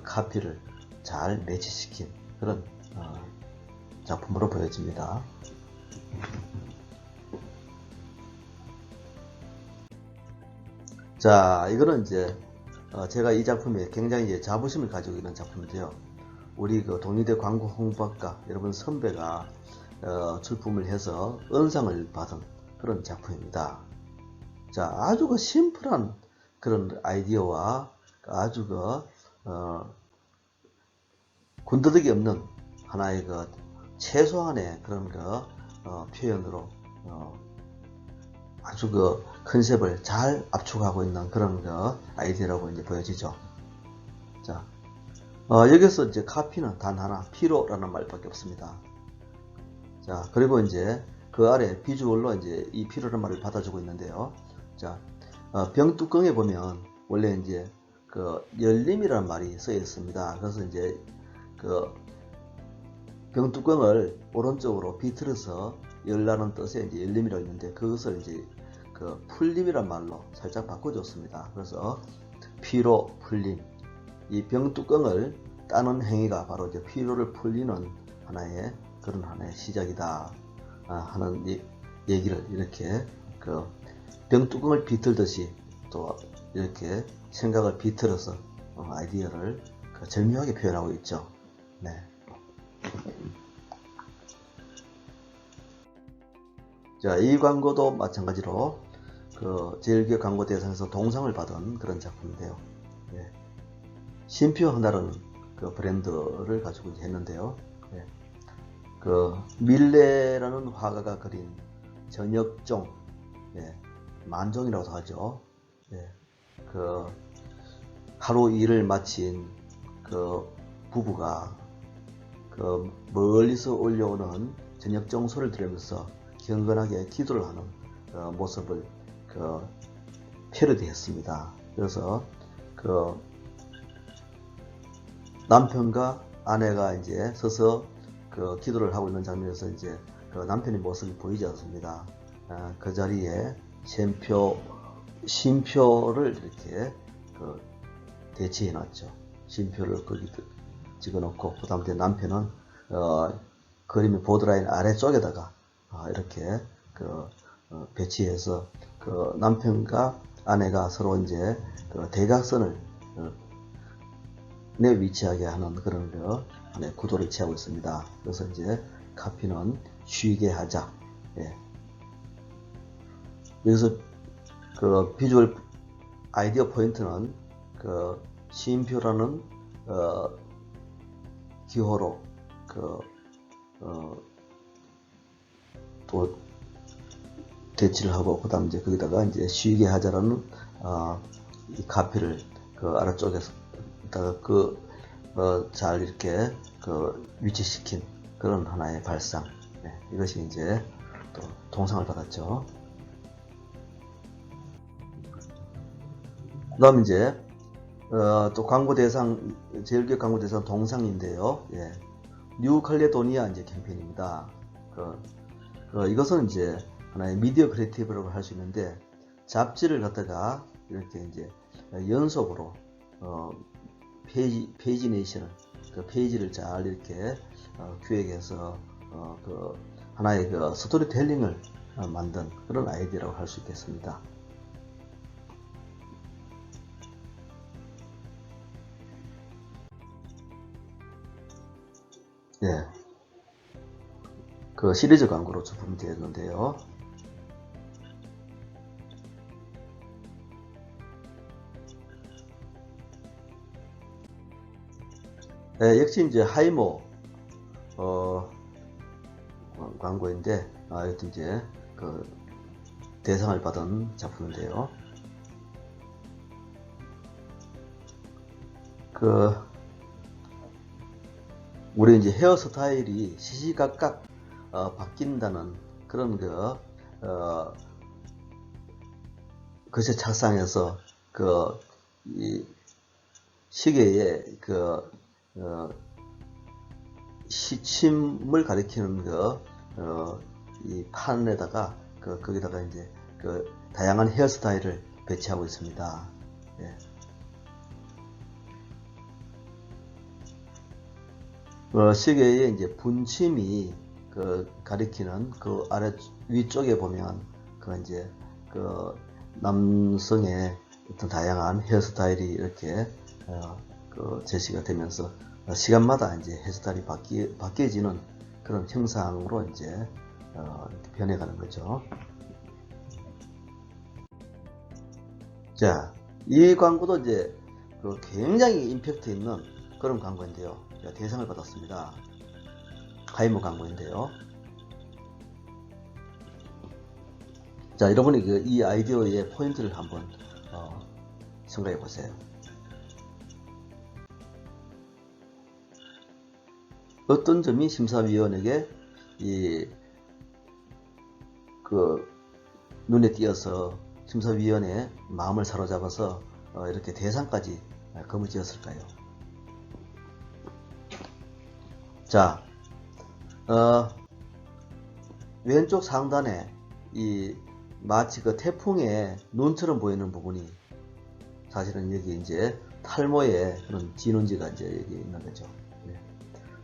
카피를 잘 매치시킨 그런 작품으로 보여집니다. 자, 이거는 이제 제가 이 작품에 굉장히 이제 자부심을 가지고 있는 작품인데요. 우리 그 동리대 광고 홍보학과 여러분 선배가 출품을 해서 은상을 받은 그런 작품입니다. 자, 아주 그 심플한 그런 아이디어와 아주 그 군더더기 없는 하나의 그 최소한의 그런 그 표현으로 아주 그 컨셉을 잘 압축하고 있는 그런 그 아이디어라고 이제 보여지죠. 자, 여기서 이제 카피는 단 하나, 피로라는 말밖에 없습니다. 자, 그리고 이제 그 아래 비주얼로 이제 이 피로라는 말을 받아주고 있는데요. 자, 병뚜껑에 보면 원래 이제 그 열림이라는 말이 쓰여 있습니다. 그래서 이제 그 병뚜껑을 오른쪽으로 비틀어서 열라는 뜻의 이제 열림이라고 있는데 그것을 이제 그 풀림이란 말로 살짝 바꿔줬습니다. 그래서 피로 풀림, 이 병뚜껑을 따는 행위가 바로 이제 피로를 풀리는 하나의 그런 하나의 시작이다 하는 얘기를 이렇게 그 병뚜껑을 비틀듯이 또 이렇게 생각을 비틀어서 아이디어를 절묘하게 표현하고 있죠. 네. 자, 이 광고도 마찬가지로 그 제일기업 광고 대상에서 동상을 받은 그런 작품인데요. 예. 쉼표 하나라는 그 브랜드를 가지고 했는데요. 예. 그 밀레라는 화가가 그린 저녁종, 예. 만종이라고 하죠. 예. 그 하루 일을 마친 그 부부가 그 멀리서 올려오는 저녁종 소리를 들으면서 경건하게 기도를 하는 모습을 패러디했습니다. 그래서 그 남편과 아내가 이제 서서 그 기도를 하고 있는 장면에서 이제 그 남편의 모습이 보이지 않습니다. 그 자리에 쉼표를 이렇게 대치해 놨죠. 쉼표를 거기 찍어놓고 그 다음에 남편은 그림의 보드라인 아래쪽에다가 이렇게 배치해서 그 남편과 아내가 서로 이제 그 대각선을 내 위치하게 하는 그런 구도를 취하고 있습니다. 그래서 이제 카피는 쉬게 하자. 예. 여기서 그 비주얼 아이디어 포인트는 그 쉼표라는 기호로 또 대치를 하고 그다음 이제 거기다가 이제 쉬게 하자라는 이 카피를 그 아래쪽에서다가 잘 이렇게 위치시킨 그런 하나의 발상. 네, 이것이 이제 또 동상을 받았죠. 그다음 이제 또 광고 대상 제일기업 광고 대상 동상인데요. 예. 뉴칼레도니아 이제 캠페인입니다. 이것은 이제 하나의 미디어 크리에이티브라고 할 수 있는데 잡지를 갖다가 이렇게 이제 연속으로 페이지네이션을 그 페이지를 잘 이렇게 기획해서 하나의 스토리텔링을 만든 그런 아이디어라고 할 수 있겠습니다. 예. 그 시리즈 광고로 제품되었는데요. 예, 역시 이제 하이모 광고인데 여튼 이제 대상을 받은 작품인데요. 우리 이제 헤어스타일이 시시각각 바뀐다는 그런 것에 착상해서 이 시계의 시침을 가리키는 이 판에다가 거기다가 이제 다양한 헤어스타일을 배치하고 있습니다. 예. 시계의 이제 분침이 가리키는 그 아래 위쪽에 보면 이제 남성의 어떤 다양한 헤어스타일이 이렇게 제시가 되면서 시간마다 이제 헤어스타일이 바뀌어지는 그런 형상으로 이제 이렇게 변해가는 거죠. 자, 이 광고도 이제 굉장히 임팩트 있는 그런 광고인데요. 대상을 받았습니다. 하이모 광고인데요. 자, 여러분이 이 아이디어의 포인트를 한번 생각해 보세요. 어떤 점이 심사위원에게 눈에 띄어서 심사위원의 마음을 사로잡아서 이렇게 대상까지 거머쥐었을까요? 자, 왼쪽 상단에 마치 태풍의 눈처럼 보이는 부분이 사실은 여기 이제 탈모의 그런 진원지가 이제 여기 있는 거죠.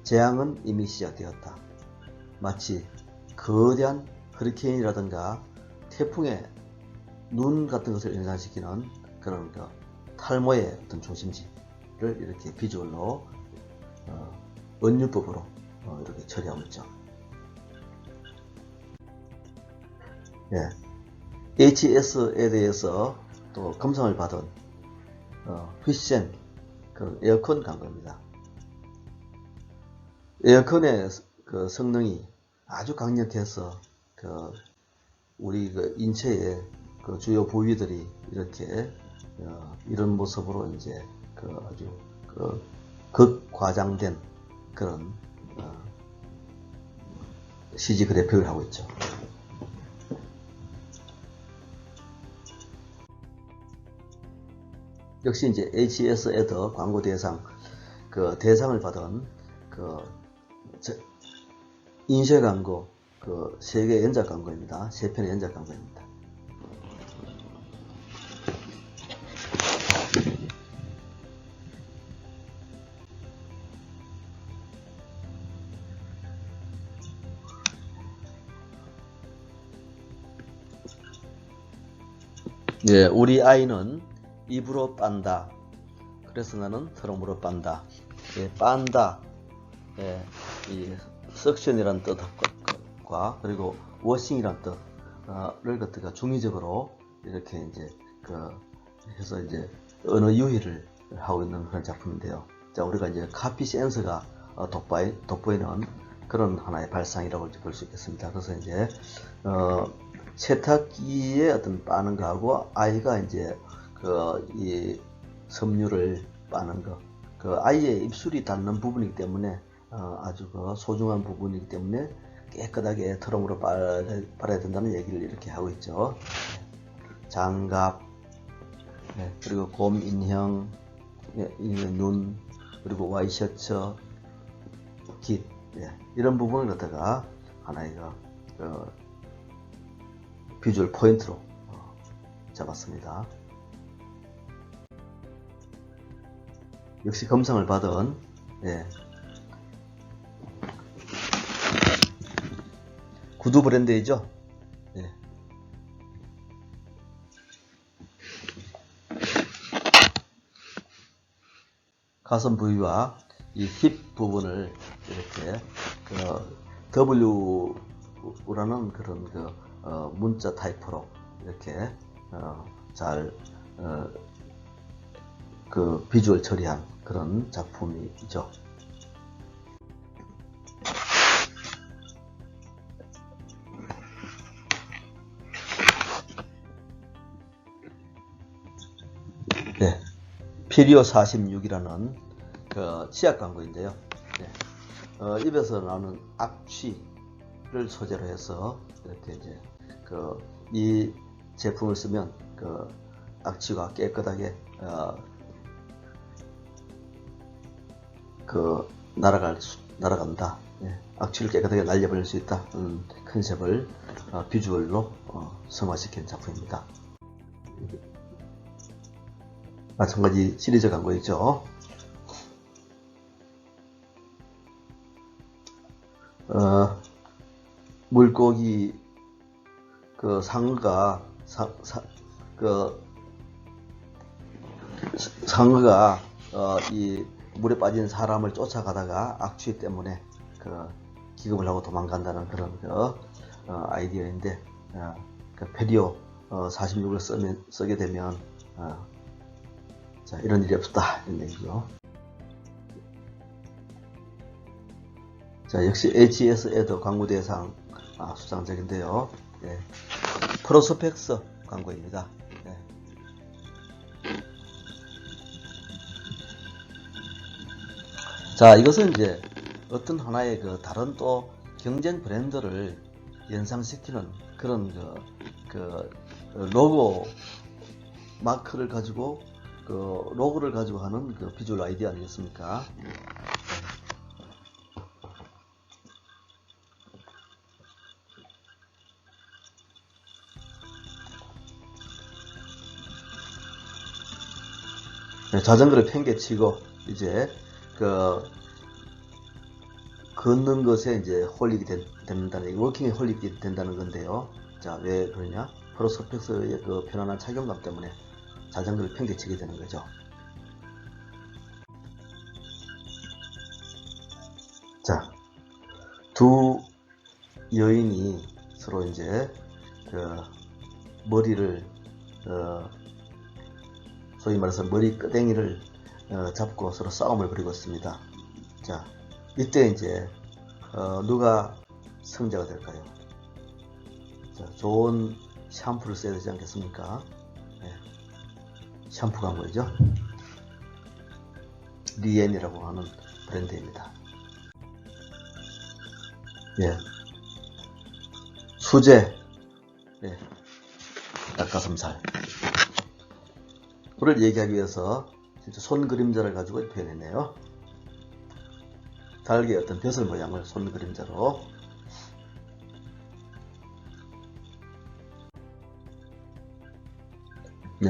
재앙은 이미 시작되었다. 마치 거대한 허리케인이라든가 태풍의 눈 같은 것을 연상시키는 그런 탈모의 어떤 중심지를 이렇게 비주얼로 은유법으로 이렇게 처리하고 있죠. HS에 대해서 또 검상을 받은 휘센 에어컨 광고입니다. 에어컨의 성능이 아주 강력해서 우리 인체의 주요 부위들이 이렇게 이런 모습으로 이제 아주 극과장된 그런 CG 그래픽을 하고 있죠. 역시 이제 HS 애더 광고 대상 대상을 받은 인쇄 광고 3개 연작 광고입니다. 3편의 연작 광고입니다. 우리 아이는 입으로 빤다. 그래서 나는 트럼으로 빤다. 빤다. 이 석션이란 뜻과 그리고 워싱이란 뜻을 갖다가 중의적으로 이렇게 이제 해서 이제 언어 유희를 하고 있는 그런 작품인데요. 자, 우리가 이제 카피 센서가 돋보이는 그런 하나의 발상이라고 볼 수 있겠습니다. 그래서 이제 세탁기에 어떤 빠는 거하고 아이가 이제 이 섬유를 빠는 거, 아이의 입술이 닿는 부분이기 때문에 아주 소중한 부분이기 때문에 깨끗하게 트럼으로 빨아야 된다는 얘기를 이렇게 하고 있죠. 장갑, 그리고 곰 인형, 눈, 그리고 와이셔츠, 깃, 이런 부분을 갖다가 하나의 비주얼 포인트로 잡았습니다. 역시 검상을 받은 구두 브랜드이죠. 가슴 부위와 이 힙 부분을 이렇게 W라는 그런 문자 타입으로 이렇게 잘 비주얼 처리한 그런 작품이죠. 피리오 46이라는 치약 광고인데요. 입에서 나오는 악취를 소재로 해서 이렇게 이제 이 제품을 쓰면 악취가 깨끗하게 날아간다. 악취를 깨끗하게 날려버릴 수 있다. 컨셉을 비주얼로 승화시킨 작품입니다. 마찬가지 시리즈 광고이죠. 물고기 그 상어가 이 물에 빠진 사람을 쫓아가다가 악취 때문에 그 기겁을 하고 도망간다는 그런 아이디어인데, 그 페리오 46을 쓰게 되면 자, 이런 일이 없었다 이런 얘기죠. 자, 역시 HS에도 광고 대상 수상작인데요. 예. 프로스펙스 광고입니다. 예. 자, 이것은 이제 어떤 하나의 그 다른 또 경쟁 브랜드를 연상시키는 그런 그 로고 마크를 가지고 그 로고를 가지고 하는 그 비주얼 아이디어 아니겠습니까? 자전거를 팽개치고 이제 그 걷는 것에 이제 홀릭이 된다는, 워킹에 홀릭이 된다는 건데요. 자, 왜 그러냐? 프로스펙스의 그 편안한 착용감 때문에 자전거를 팽개치게 되는 거죠. 자, 두 여인이 서로 이제 그 머리를 소위 말해서 머리 끄댕이를 잡고 서로 싸움을 벌이고 있습니다. 자, 이때 이제 누가 승자가 될까요? 자, 좋은 샴푸를 써야 되지 않겠습니까? 네. 샴푸 광고이죠. 리엔이라고 하는 브랜드입니다. 예. 수제, 예. 닭가슴살. 그를 얘기하기 위해서 진짜 손 그림자를 가지고 표현했네요. 닭의 어떤 벼슬 모양을 손 그림자로. 네.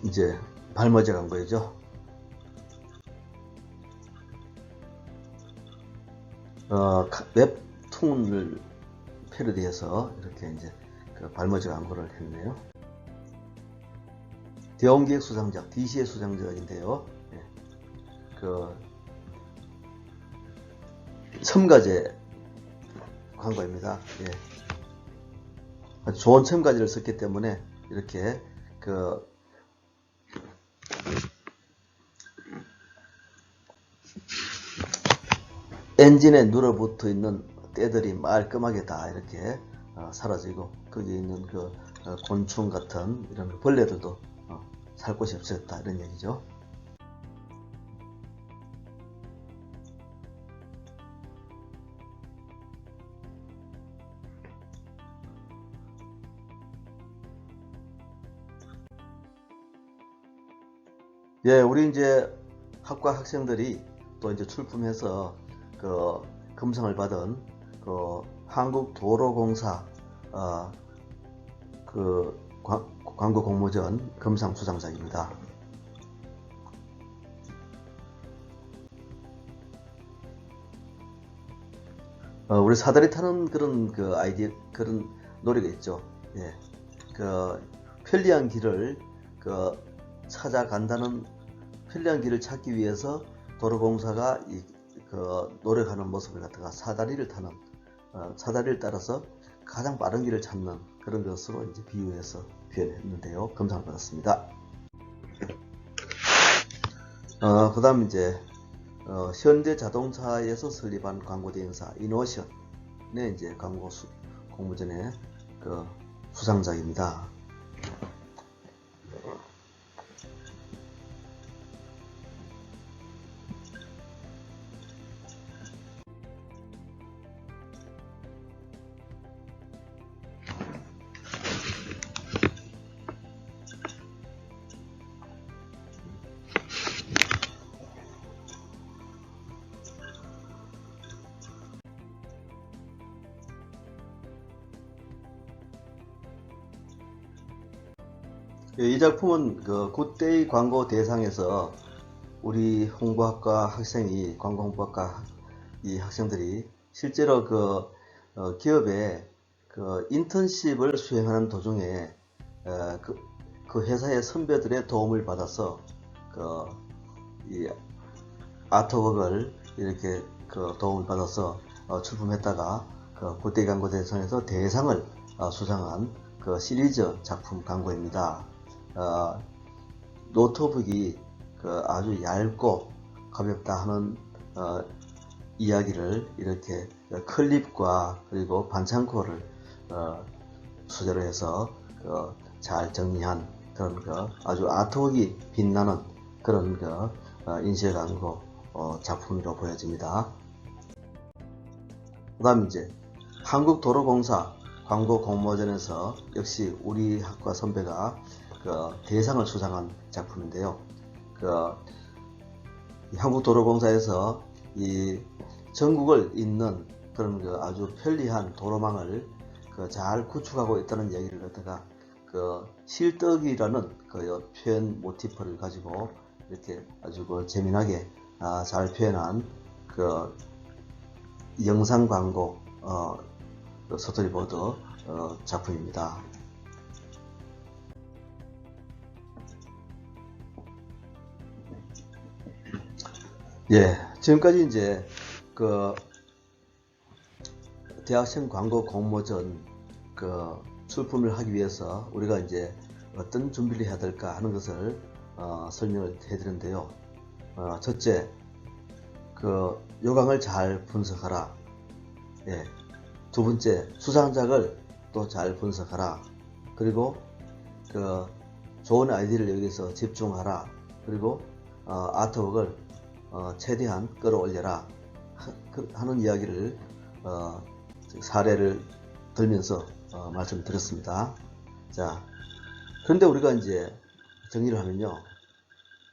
이제 발머제 광고이죠. 웹툰을 패러디해서 이렇게 이제 그 발머제 광고를 했네요. 대원기획 수상작, DC의 수상작인데요. 예. 그 첨가제 광고입니다. 예. 아주 좋은 첨가제를 썼기 때문에 이렇게 그 엔진에 눌어붙어 있는 때들이 말끔하게 다 이렇게 사라지고 거기에 있는 그 곤충 같은 이런 벌레들도 살 곳이 없어졌다 이런 얘기죠. 예, 우리 이제 학과 학생들이 또 이제 출품해서 그 금상을 받은 그 한국도로공사 그 광고 공모전 금상 수상작입니다. 우리 사다리 타는 그런 그 아이디어, 그런 노래가 있죠. 예, 그 편리한 길을 찾아간다는, 편리한 길을 찾기 위해서 도로공사가 노력하는 모습을 갖다가 사다리를 타는, 사다리를 따라서 가장 빠른 길을 찾는 그런 것으로 이제 비유해서 표현했는데요. 금상을 받았습니다. 그 다음 이제 현대자동차에서 설립한 광고 대행사 이노션의 이제 광고 공모전의 그 수상작입니다. 이 작품은 그 굿데이 광고 대상에서 우리 홍보학과 학생이 광고 홍보학과 이 학생들이 실제로 기업에 그 인턴십을 수행하는 도중에 그 회사의 선배들의 도움을 받아서 이 아트웍을 이렇게 도움을 받아서 출품했다가 굿데이 광고 대상에서 대상을 수상한 그 시리즈 작품 광고입니다. 노트북이 아주 얇고 가볍다 하는 이야기를 이렇게 클립과 그리고 반창고를 소재로 해서 잘 정리한 그런 아주 아트웍이 빛나는 그런 인쇄 광고 작품으로 보여집니다. 그 다음 이제 한국도로공사 광고 공모전에서 역시 우리 학과 선배가 대상을 수상한 작품인데요. 한국도로공사에서 이 전국을 잇는 그런 아주 편리한 도로망을 잘 구축하고 있다는 얘기를 갖다가 실떡이라는 표현 모티프를 가지고 이렇게 아주 재미나게 잘 표현한 영상 광고 스토리보드 작품입니다. 예, 지금까지 이제 대학생 광고 공모전 출품을 하기 위해서 우리가 이제 어떤 준비를 해야 될까 하는 것을 설명을 해드렸는데요. 첫째, 요강을 잘 분석하라. 예. 두 번째, 수상작을 또 잘 분석하라. 그리고 좋은 아이디어를 여기서 집중하라. 그리고 아트웍을 최대한 끌어올려라 하는 이야기를 사례를 들면서 말씀드렸습니다. 자, 그런데 우리가 이제 정리를 하면요,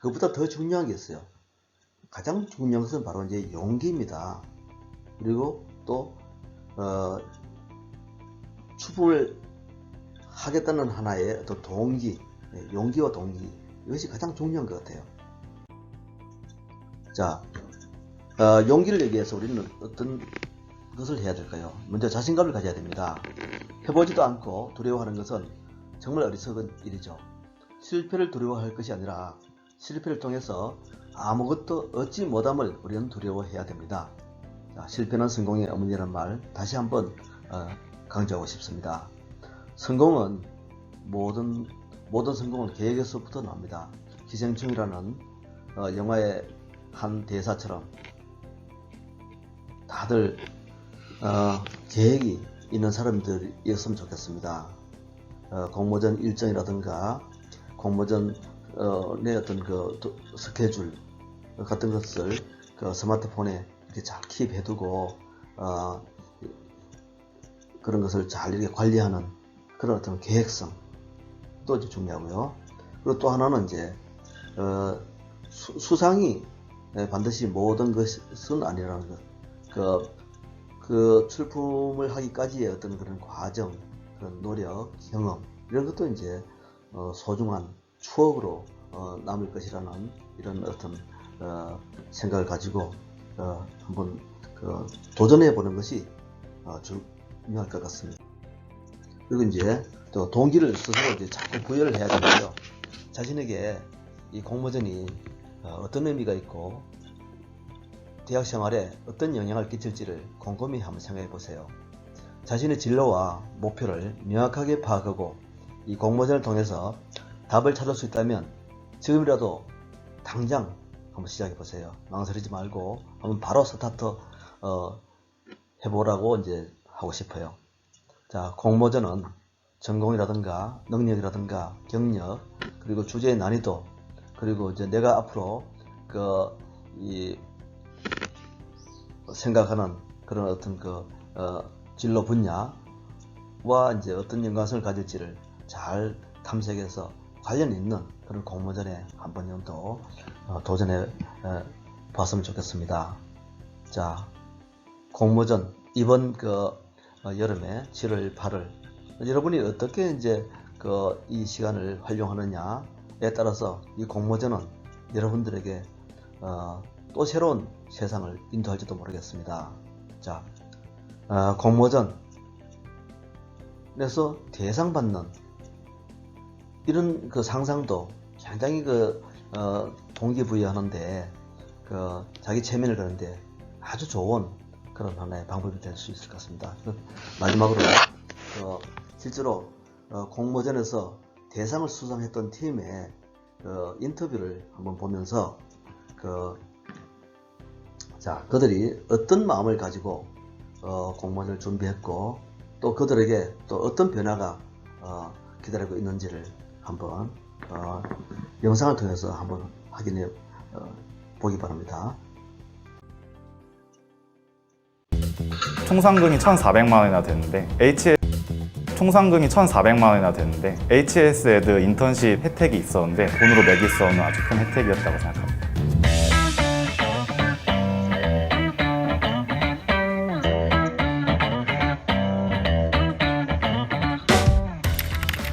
그것보다 더 중요한 게 있어요. 가장 중요한 것은 바로 이제 용기입니다. 그리고 또 출품을 하겠다는 하나의 어떤 동기, 용기와 동기, 이것이 가장 중요한 것 같아요. 자, 용기를 내기 위해서 우리는 어떤 것을 해야 될까요? 먼저 자신감을 가져야 됩니다. 해보지도 않고 두려워하는 것은 정말 어리석은 일이죠. 실패를 두려워할 것이 아니라 실패를 통해서 아무것도 얻지 못함을 우리는 두려워해야 됩니다. 자, 실패는 성공의 어머니라는 말 다시 한번 강조하고 싶습니다. 성공은 모든 성공은 계획에서부터 나옵니다. 기생충이라는 영화의 한 대사처럼 다들 계획이 있는 사람들이었으면 좋겠습니다. 공모전 일정이라든가 공모전 내 어떤 스케줄 같은 것을 스마트폰에 이렇게 잘 킵해두고 그런 것을 잘 이렇게 관리하는 그런 어떤 계획성도 중요하고요. 그리고 또 하나는 이제 수상이 반드시 모든 것은 아니라는 것. 출품을 하기까지의 어떤 그런 과정, 그런 노력, 경험, 이런 것도 이제 소중한 추억으로 남을 것이라는 이런 어떤 생각을 가지고 한번 도전해 보는 것이 중요할 것 같습니다. 그리고 이제 또 동기를 스스로 이제 자꾸 부여를 해야 되는데요. 자신에게 이 공모전이 어떤 의미가 있고 대학 생활에 어떤 영향을 끼칠지를 곰곰이 한번 생각해 보세요. 자신의 진로와 목표를 명확하게 파악하고 이 공모전을 통해서 답을 찾을 수 있다면 지금이라도 당장 한번 시작해 보세요. 망설이지 말고 한번 바로 스타트 해보라고 이제 하고 싶어요. 자, 공모전은 전공이라든가 능력이라든가 경력, 그리고 주제의 난이도, 그리고 이제 내가 앞으로 생각하는 그런 어떤 진로 분야와 이제 어떤 연관성을 가질지를 잘 탐색해서 관련 있는 그런 공모전에 한 번 정도 도전해 봤으면 좋겠습니다. 자, 공모전 이번 여름에 7월, 8월 여러분이 어떻게 이제 이 시간을 활용하느냐에 따라서 이 공모전은 여러분들에게 또 새로운 세상을 인도할지도 모르겠습니다. 자, 공모전에서 대상 받는 이런 상상도 상당히 동기부여하는데 자기 체면을 거는데 아주 좋은 그런 하나의 방법이 될 수 있을 것 같습니다. 마지막으로 실제로 공모전에서 대상을 수상했던 팀의 인터뷰를 한번 보면서 그들이 어떤 마음을 가지고 공모전을 준비했고 또 그들에게 또 어떤 변화가 기다리고 있는지를 한번 영상을 통해서 한번 확인해 보기 바랍니다. 총 상금이 1,400만 원이나 되는데 HS 에드 인턴십 혜택이 있었는데 돈으로 매길 수 없는 아주 큰 혜택이었다고 생각합니다.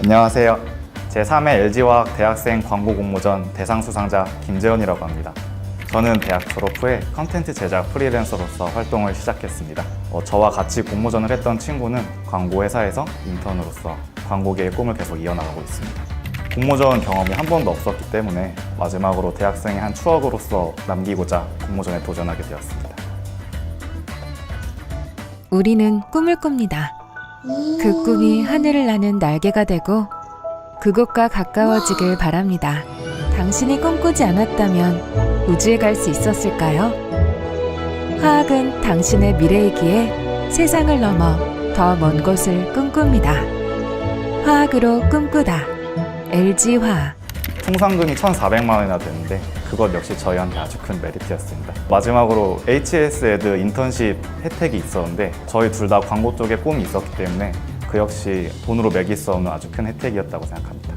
안녕하세요. 제3회 LG화학 대학생 광고 공모전 대상 수상자 김재원이라고 합니다. 저는 대학 졸업 후에 컨텐츠 제작 프리랜서로서 활동을 시작했습니다. 저와 같이 공모전을 했던 친구는 광고 회사에서 인턴으로서 광고계의 꿈을 계속 이어나가고 있습니다. 공모전 경험이 한 번도 없었기 때문에 마지막으로 대학생의 한 추억으로서 남기고자 공모전에 도전하게 되었습니다. 우리는 꿈을 꿉니다. 그 꿈이 하늘을 나는 날개가 되고 그곳과 가까워지길 바랍니다. 당신이 꿈꾸지 않았다면 우주에 갈 수 있었을까요? 화학은 당신의 미래이기에 세상을 넘어 더 먼 곳을 꿈꿉니다. 화학으로 꿈꾸다. LG화학. 총 상금이 1,400만 원이나 되는데 그것 역시 저희한테 아주 큰 메리트였습니다. 마지막으로 HS 에드 인턴십 혜택이 있었는데 저희 둘 다 광고 쪽에 꿈이 있었기 때문에 그 역시 돈으로 매길 수 없는 아주 큰 혜택이었다고 생각합니다.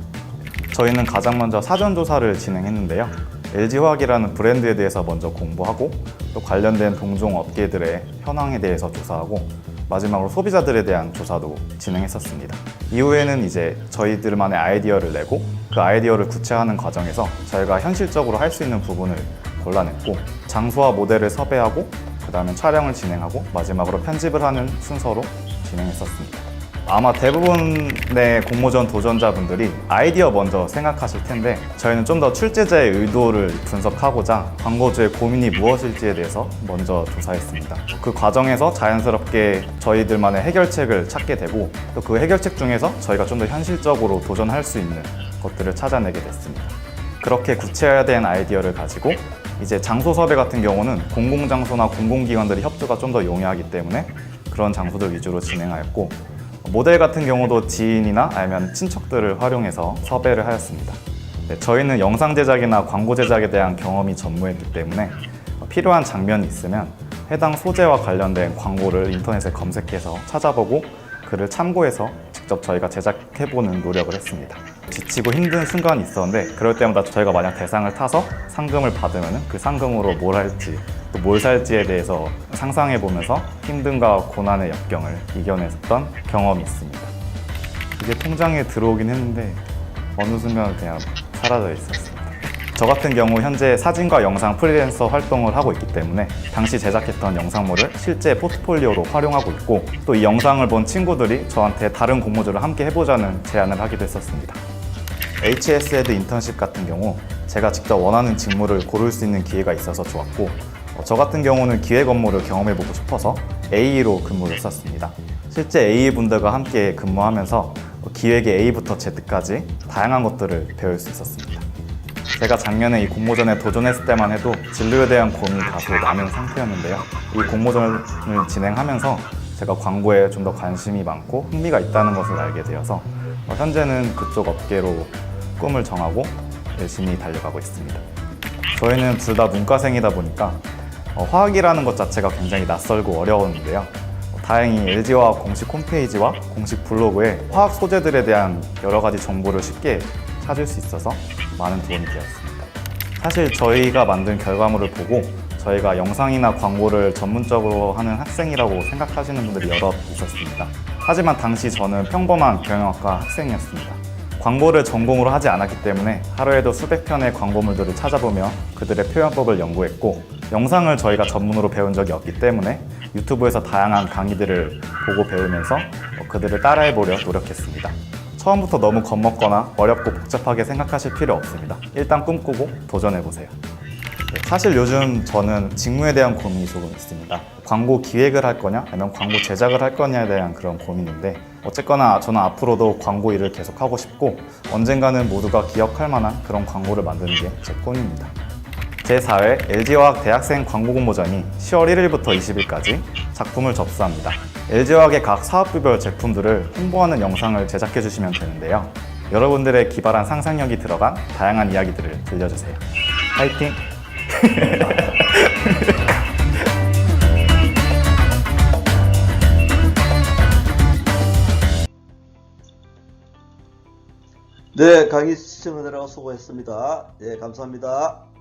저희는 가장 먼저 사전조사를 진행했는데요. LG화학이라는 브랜드에 대해서 먼저 공부하고 또 관련된 동종 업계들의 현황에 대해서 조사하고 마지막으로 소비자들에 대한 조사도 진행했었습니다. 이후에는 이제 저희들만의 아이디어를 내고 그 아이디어를 구체화하는 과정에서 저희가 현실적으로 할 수 있는 부분을 골라냈고 장소와 모델을 섭외하고 그 다음에 촬영을 진행하고 마지막으로 편집을 하는 순서로 진행했었습니다. 아마 대부분의 공모전 도전자분들이 아이디어 먼저 생각하실 텐데 저희는 좀 더 출제자의 의도를 분석하고자 광고주의 고민이 무엇일지에 대해서 먼저 조사했습니다. 그 과정에서 자연스럽게 저희들만의 해결책을 찾게 되고 또 그 해결책 중에서 저희가 좀 더 현실적으로 도전할 수 있는 것들을 찾아내게 됐습니다. 그렇게 구체화된 아이디어를 가지고 이제 장소 섭외 같은 경우는 공공장소나 공공기관들의 협조가 좀 더 용이하기 때문에 그런 장소들 위주로 진행하였고 모델 같은 경우도 지인이나 아니면 친척들을 활용해서 섭외를 하였습니다. 저희는 영상 제작이나 광고 제작에 대한 경험이 전무했기 때문에 필요한 장면이 있으면 해당 소재와 관련된 광고를 인터넷에 검색해서 찾아보고 그를 참고해서 직접 저희가 제작해보는 노력을 했습니다. 지치고 힘든 순간이 있었는데 그럴 때마다 저희가 만약 대상을 타서 상금을 받으면 그 상금으로 뭘 할지 또 뭘 살지에 대해서 상상해보면서 힘듦과 고난의 역경을 이겨냈던 경험이 있습니다. 이게 통장에 들어오긴 했는데 어느 순간 그냥 사라져 있었습니다. 저 같은 경우 현재 사진과 영상 프리랜서 활동을 하고 있기 때문에 당시 제작했던 영상물을 실제 포트폴리오로 활용하고 있고 또 이 영상을 본 친구들이 저한테 다른 공모전을 함께 해보자는 제안을 하기도 했었습니다. HS 에드 인턴십 같은 경우 제가 직접 원하는 직무를 고를 수 있는 기회가 있어서 좋았고 저 같은 경우는 기획 업무를 경험해보고 싶어서 AE로 근무를 했었습니다. 실제 AE분들과 함께 근무하면서 기획의 A부터 Z까지 다양한 것들을 배울 수 있었습니다. 제가 작년에 이 공모전에 도전했을 때만 해도 진로에 대한 고민이 다소 많은 상태였는데요. 이 공모전을 진행하면서 제가 광고에 좀 더 관심이 많고 흥미가 있다는 것을 알게 되어서 현재는 그쪽 업계로 꿈을 정하고 열심히 달려가고 있습니다. 저희는 둘 다 문과생이다 보니까 화학이라는 것 자체가 굉장히 낯설고 어려웠는데요. 다행히 LG화학 공식 홈페이지와 공식 블로그에 화학 소재들에 대한 여러 가지 정보를 쉽게 찾을 수 있어서 많은 도움이 되었습니다. 사실 저희가 만든 결과물을 보고 저희가 영상이나 광고를 전문적으로 하는 학생이라고 생각하시는 분들이 여럿 있었습니다. 하지만 당시 저는 평범한 경영학과 학생이었습니다. 광고를 전공으로 하지 않았기 때문에 하루에도 수백 편의 광고물들을 찾아보며 그들의 표현법을 연구했고, 영상을 저희가 전문으로 배운 적이 없기 때문에 유튜브에서 다양한 강의들을 보고 배우면서 그들을 따라해보려 노력했습니다. 처음부터 너무 겁먹거나 어렵고 복잡하게 생각하실 필요 없습니다. 일단 꿈꾸고 도전해보세요. 사실 요즘 저는 직무에 대한 고민이 조금 있습니다. 광고 기획을 할 거냐 아니면 광고 제작을 할 거냐에 대한 그런 고민인데, 어쨌거나 저는 앞으로도 광고 일을 계속 하고 싶고 언젠가는 모두가 기억할 만한 그런 광고를 만드는 게 제 꿈입니다. 제4회 LG화학 대학생 광고 공모전이 10월 1일부터 20일까지 작품을 접수합니다. LG화학의 각 사업부별 제품들을 홍보하는 영상을 제작해 주시면 되는데요. 여러분들의 기발한 상상력이 들어간 다양한 이야기들을 들려주세요. 파이팅! 네, 강의 시청자들하고 수고했습니다. 예, 감사합니다.